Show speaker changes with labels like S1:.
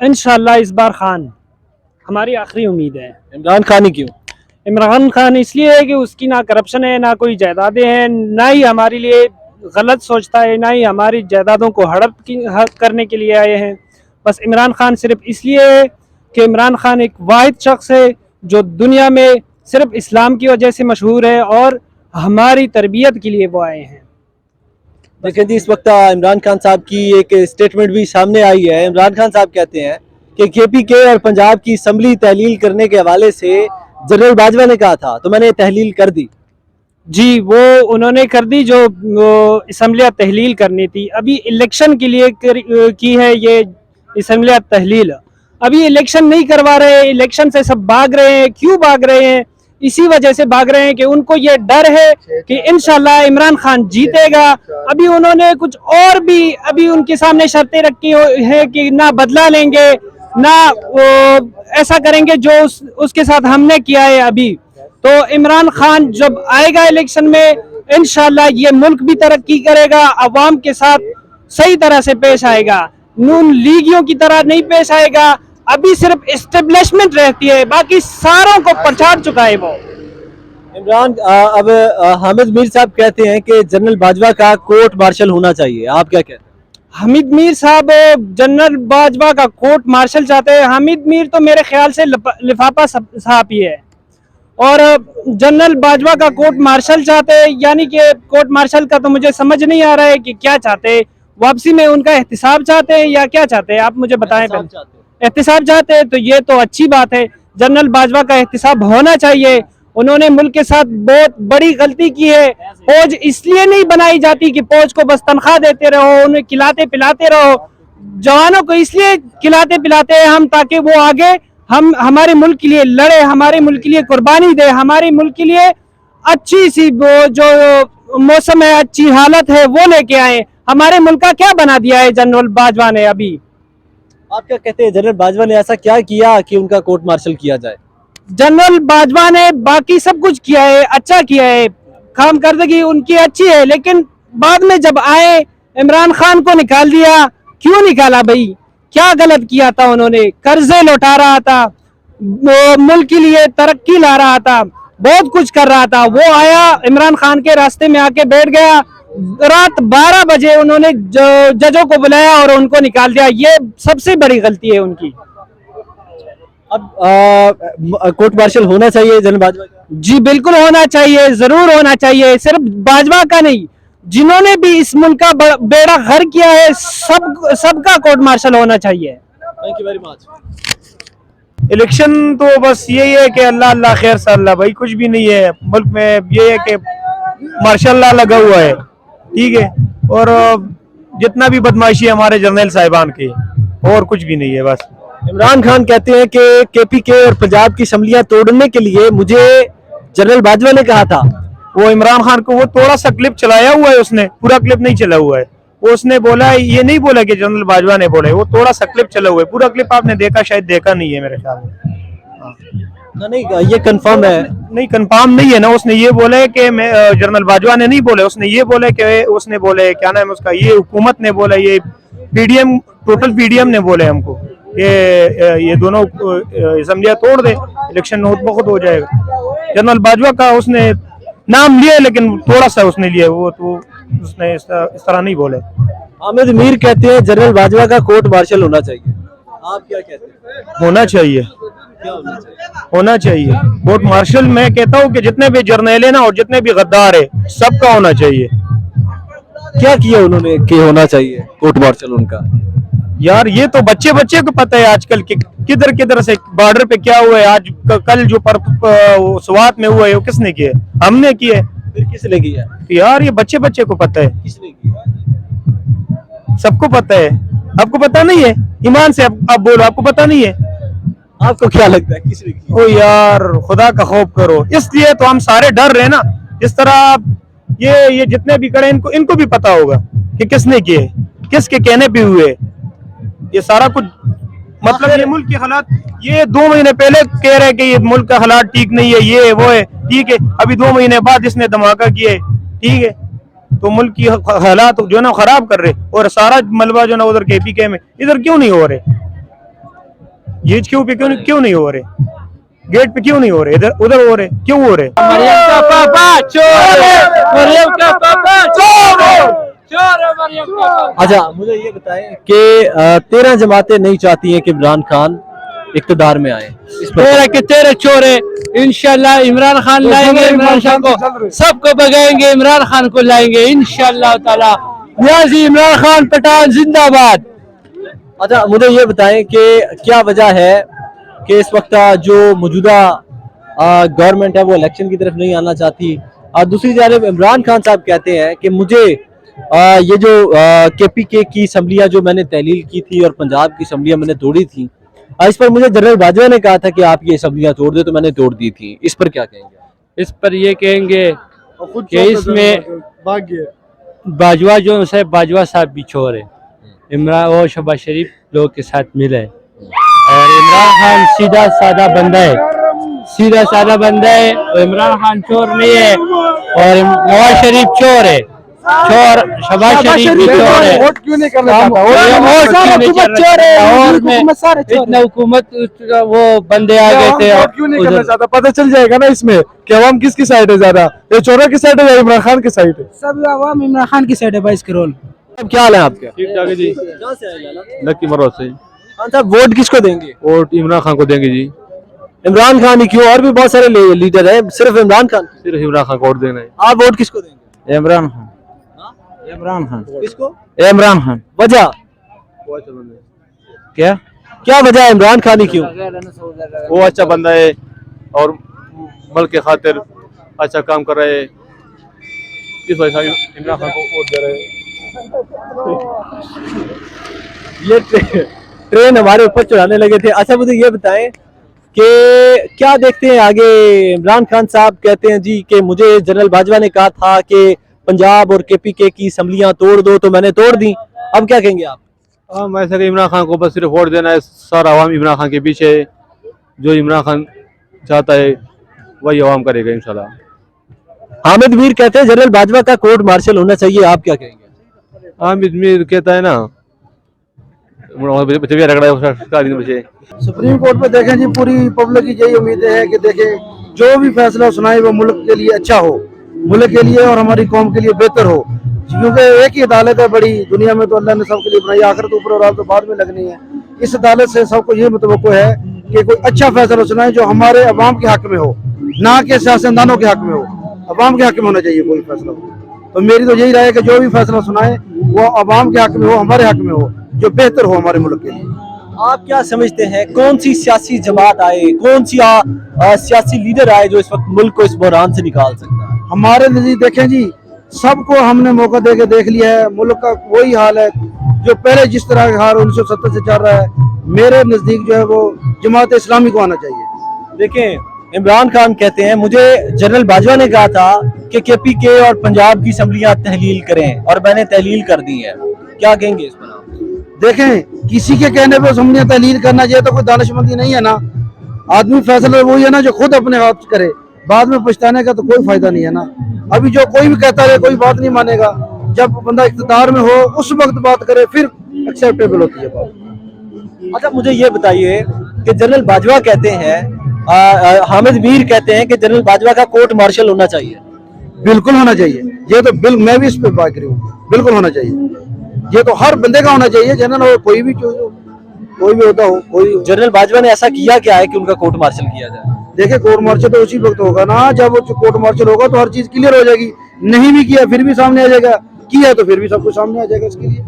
S1: इंशाल्लाह इस बार खान हमारी आखिरी उम्मीद है।
S2: इमरान खान ही क्यों?
S1: इमरान खान इसलिए है कि उसकी ना करप्शन है, ना कोई जायदादें हैं, ना ही हमारे लिए गलत सोचता है, ना ही हमारी जायदादों को हड़प करने के लिए आए हैं। बस इमरान खान सिर्फ इसलिए है कि इमरान खान एक वाहिद शख्स है जो दुनिया में सिर्फ इस्लाम की वजह से मशहूर है और हमारी तरबियत के लिए वो आए हैं।
S2: लेकिन जी इस वक्त इमरान खान साहब की एक स्टेटमेंट भी सामने आई है। इमरान खान साहब कहते हैं कि KPK और पंजाब की असम्बली तहलील करने के हवाले से जनरल बाजवा ने कहा था, तो मैंने तहलील कर दी।
S1: जी, वो उन्होंने कर दी जो असम्बलियाँ तहलील करनी थी। अभी इलेक्शन के लिए की है ये असम्बलियाँ तहलील। अभी इलेक्शन नहीं करवा रहे, इलेक्शन से सब भाग रहे हैं। क्यों भाग रहे हैं? इसी वजह से भाग रहे हैं कि उनको ये डर है कि इंशाल्लाह इमरान खान जीतेगा। अभी उन्होंने कुछ और भी अभी उनके सामने शर्तें रखी है कि ना बदला लेंगे, ना ऐसा करेंगे जो उसके साथ हमने किया है। अभी तो इमरान खान जब आएगा इलेक्शन में, इंशाल्लाह ये मुल्क भी तरक्की करेगा, अवाम के साथ सही तरह से पेश आएगा, नून लीगियों की तरह नहीं पेश आएगा। अभी सिर्फ एस्टेब्लिशमेंट रहती है, बाकी सारों को पछाड़ चुका है वो।
S2: इमरान अब हामिद मीर साहब कहते हैं कि जनरल बाजवा का कोर्ट मार्शल होना चाहिए, आप क्या कहते हैं?
S1: हामिद मीर साहब जनरल बाजवा का कोर्ट मार्शल चाहते हैं। हामिद मीर तो मेरे ख्याल से लिफाफा साहब ही है और जनरल बाजवा का कोर्ट मार्शल चाहते हैं। यानी कि कोर्ट मार्शल का तो मुझे समझ नहीं आ रहा है कि क्या चाहते हैं। वापसी में उनका एहतिसाब चाहते हैं या क्या चाहते हैं, आप मुझे बताएं। एहतिसाब चाहते हैं तो ये तो अच्छी बात है। जनरल बाजवा का एहतिसाब होना चाहिए। उन्होंने मुल्क के साथ बहुत बड़ी गलती की है। फौज इसलिए नहीं बनाई जाती कि फौज को बस तनख्वाह देते रहो, उन्हें खिलाते पिलाते रहो। जवानों को इसलिए खिलाते पिलाते हैं हम ताकि वो आगे हम हमारे मुल्क के लिए लड़े, हमारे मुल्क के लिए कुर्बानी दे, हमारे मुल्क के लिए अच्छी सी वो जो मौसम है, अच्छी हालत है वो लेके आए। हमारे मुल्क का क्या बना दिया है जनरल बाजवा ने? अभी
S2: आप क्या कहते हैं, जनरल बाजवा ने ऐसा क्या किया कि उनका कोर्ट मार्शल किया जाए?
S1: जनरल बाजवा ने बाकी सब कुछ किया है, अच्छा किया है, काम करदगी उनकी अच्छी है, लेकिन बाद में जब आए इमरान खान को निकाल दिया। क्यों निकाला भाई? क्या गलत किया था उन्होंने? कर्जे लौटा रहा था, मुल्क के लिए तरक्की ला रहा था, बहुत कुछ कर रहा था। वो आया इमरान खान के रास्ते में आके बैठ गया। रात 12 बजे उन्होंने जजों को बुलाया और उनको निकाल दिया। ये सबसे बड़ी गलती है उनकी।
S2: अब कोर्ट मार्शल होना चाहिए जनरल बाजवा का?
S1: जी बिल्कुल होना चाहिए, जरूर होना चाहिए। सिर्फ बाजवा का नहीं, जिन्होंने भी इस मुल्क का बेड़ा गर्क किया है सबका कोर्ट मार्शल होना चाहिए।
S2: Thank you very much.
S3: Election तो बस यही है कि अल्लाह अल्लाह खैर सा अल्लाह, भाई कुछ भी नहीं है मुल्क में। ये है कि मार्शल लॉ लगा हुआ है, ठीक है, और जितना भी बदमाशी है हमारे जर्नल साहिबान की, और कुछ भी नहीं है बस।
S2: इमरान खान कहते हैं कि KPK और पंजाब की असम्बलियां तोड़ने के लिए मुझे जनरल बाजवा ने कहा था।
S3: वो इमरान खान को वो थोड़ा सा क्लिप चलाया हुआ है, उसने पूरा क्लिप नहीं चला हुआ है। वो उसने बोला है, ये नहीं बोला कि जनरल बाजवा ने बोला है, वो थोड़ा सा क्लिप चला हुआ है। पूरा क्लिप आपने देखा, शायद देखा नहीं है मेरे ख्याल में।
S2: नहीं, ये कंफर्म है?
S3: नहीं, कंफर्म नहीं है ना। उसने ये बोला है कि मैं जनरल बाजवा ने नहीं बोला, उसने ये बोला कि उसने बोले क्या नाम है उसका, ये हुकूमत ने बोला, ये PDM टोटल PDM ने बोले हमको कि ये दोनों असम्बलियां तोड़ दे, इलेक्शन बहुत हो जाएगा। जनरल बाजवा का उसने नाम लिया लेकिन थोड़ा सा उसने लिया, वो तो उसने इस तरह नहीं बोले।
S2: हामिद मीर कहते हैं जनरल बाजवा का कोर्ट मार्शल होना चाहिए, आप क्या कहते हैं?
S3: होना चाहिए,
S2: क्या होना चाहिए?
S3: होना चाहिए कोर्ट मार्शल। मैं कहता हूँ कि जितने भी जर्नल है ना और जितने भी गद्दार है सबका होना चाहिए।
S2: क्या किया उन्होंने कि होना चाहिए कोर्ट मार्शल उनका?
S3: यार ये तो बच्चे बच्चे को पता है आजकल कि किधर किधर से बॉर्डर पे क्या हुआ है। आज कल जो स्वात में हुआ है वो किसने किया? हमने किया।
S2: फिर किसने किया?
S3: यार ये बच्चे बच्चे को पता है,
S2: किसने किया?
S3: सबको पता है। आपको पता नहीं है? ईमान से आप बोलो, आपको पता नहीं है?
S2: आपको क्या लगता है किसने किया?
S3: ओ यार खुदा का खौफ करो, इसलिए तो हम सारे डर रहे ना। जिस तरह ये जितने भी खड़े इनको भी पता होगा कि किसने किए, किसके कहने पे हुए ये सारा कुछ। मतलब ये मुल्क के हालात, ये 2 महीने पहले कह रहे कि ये मुल्क का हालात ठीक नहीं है, ये वो है, ठीक है। अभी 2 महीने बाद इसने धमाका किए, ठीक है। तो मुल्क की हालात जो है ना खराब कर रहे, और सारा मलबा जो ना उधर KPK में, इधर क्यों नहीं हो रहे? GHQ पे क्यों नहीं हो रहे, गेट पे क्यों नहीं हो रहे, इधर उधर हो रहे, क्यों हो रहे?
S1: मरियम का पापा चोर है, मरियम का पापा चोर है, चोर है मरियम का पापा।
S2: अच्छा मुझे ये बताएं कि 13 जमातें नहीं चाहती हैं कि इमरान खान इक़्तिदार में आए, इस पर
S1: तेरह के 13 चोर है। इंशाल्लाह इमरान खान लाएंगे, इमरान खान को सबको भगाएंगे, इमरान खान को लाएंगे इंशाल्लाह ताला। न्याजी इमरान खान पठान जिंदाबाद।
S2: अच्छा मुझे ये बताएं कि क्या वजह है कि इस वक्त जो मौजूदा गवर्नमेंट है वो इलेक्शन की तरफ नहीं आना चाहती, और दूसरी जानब इमरान खान साहब कहते हैं कि मुझे ये जो KPK की असम्बलियाँ जो मैंने तहलील की थी और पंजाब की असम्बलियाँ मैंने तोड़ी थी, इस पर मुझे जनरल बाजवा ने कहा था कि आप ये असम्बलियाँ तोड़ दे, तो मैंने तोड़ दी थी। इस पर क्या कहेंगे?
S1: इस पर ये कहेंगे कि इसमें बाजवा जो है, बाजवा साहब भी चोर है, इमरान और शहबाज शरीफ लोग के साथ मिले, और इमरान खान सीधा साधा बंदा है, सीधा साधा बंदा है, और इमरान खान चोर नहीं है, और नवाज शरीफ चोर है, चोर शहबाज शरीफ भी चोर है।
S3: वोट क्यों नहीं करना
S1: और में इतना हुकूमत वो बंदे आ गए थे,
S3: वोट क्यों नहीं करना चाहता? पता चल जाएगा ना इसमें कि अवाम किसकी साइड है ज्यादा, ये चोरों की साइड है या इमरान खान की साइड है?
S4: सब आवाम इमरान खान की साइड है। 22 करोड़।
S2: अब क्या हाल है आपके?
S5: ठीक ठाक है जी,
S2: कहाँ से आए लाला?
S5: लक्की मरोज से।
S2: खान साहब वोट किसको देंगे?
S5: वोट इमरान खान को देंगे जी,
S2: इमरान खान ही क्यों? और भी बहुत सारे लीडर हैं, सिर्फ इमरान खान?
S5: सिर्फ इमरान खान को वोट देना है।
S2: आप वोट किसको देंगे?
S5: इमरान खान, इमरान खान,
S2: किसको?
S5: इमरान खान।
S2: वजह
S5: क्या
S2: क्या वजह है इमरान खान ही क्यों?
S5: वो अच्छा बंदा है और मुल्क के खातिर अच्छा काम कर रहे हैं, इस वजह से इमरान खान को वोट दे रहे हैं।
S2: ये ट्रेन हमारे ऊपर चढ़ाने लगे थे। अच्छा मुझे ये बताएं कि क्या देखते हैं आगे? इमरान खान साहब कहते हैं जी कि मुझे जनरल बाजवा ने कहा था कि पंजाब और KPK की असम्बलियां तोड़ दो, तो मैंने तोड़ दी। अब क्या कहेंगे आप?
S5: हम ऐसा कि इमरान खान को बस सिर्फ वोट देना है, सारा अवाम इमरान खान के पीछे है, जो इमरान खान चाहता है वही अवाम करेगा इंशाल्लाह।
S2: हामिद मीर कहते हैं जनरल बाजवा का कोर्ट मार्शल होना चाहिए, आप क्या कहेंगे?
S5: हामिद मीर कहता है ना मुझे
S4: सुप्रीम कोर्ट पे देखें जी, पूरी पब्लिक की यही उम्मीदें हैं कि देखें जो भी फैसला सुनाए वो मुल्क के लिए अच्छा हो, मुल्क के लिए और हमारी कौम के लिए बेहतर हो, क्योंकि एक ही अदालत है बड़ी दुनिया में, तो अल्लाह ने सबके लिए बनाई, आखिरत ऊपर और तो बाद में लगनी है। इस अदालत से सबको ये मुतवक्को है कि कोई अच्छा फैसला सुनाए जो हमारे अवाम के हक में हो, ना कि सियासतदानों के हक में हो, अवाम के हक में होना चाहिए कोई फैसला हो। तो मेरी तो यही राय है कि जो भी फैसला सुनाए वो अवाम के हक में हो, हमारे हक में हो, जो बेहतर हो हमारे मुल्क के लिए।
S2: आप क्या समझते हैं कौन सी सियासी जमात आए, कौन सी सियासी लीडर आए जो इस वक्त मुल्क को इस बहरान से निकाल सकता है?
S4: हमारे नजदीक देखें जी, सबको हमने मौका दे के देख लिया है, मुल्क का वही हाल है जो पहले जिस तरह का हाल 1970 से चल रहा है। मेरे नजदीक जो है वो जमात इस्लामी को आना चाहिए।
S2: देखें इमरान खान कहते हैं मुझे जनरल बाजवा ने कहा था कि KPK और पंजाब की असम्बलियां तहलील करें, और मैंने तहलील कर दी है। क्या कहेंगे इस पर आप?
S4: देखें किसी के कहने पे असम्बलियां तहलील करना चाहिए तो कोई दानिशमंदी नहीं है ना। आदमी फैसला वही है ना जो खुद अपने हाथ करे, बाद में पछताने का तो कोई फायदा नहीं है ना। अभी जो कोई भी कहता रहे कोई बात नहीं मानेगा, जब बंदा इख्तियार में हो उस वक्त बात करे फिर एक्सेप्टेबल होती है बात।
S2: अच्छा मुझे ये बताइए कि जनरल बाजवा कहते हैं, हामिद मीर कहते हैं कि जनरल बाजवा का कोर्ट मार्शल होना चाहिए।
S4: बिल्कुल होना चाहिए, ये तो मैं भी इस पे बात करी हूँ, बिल्कुल होना चाहिए। ये तो हर बंदे का होना चाहिए, जनरल हो कोई भी होता हो। कोई
S2: जनरल बाजवा ने ऐसा किया क्या है कि उनका कोर्ट मार्शल किया जाए?
S4: देखिए कोर्ट मार्शल तो उसी वक्त होगा ना जब कोर्ट मार्शल होगा तो हर चीज क्लियर हो जाएगी। नहीं भी किया फिर भी सामने आ जाएगा, किया तो फिर भी सब कुछ सामने आ जाएगा इसके लिए।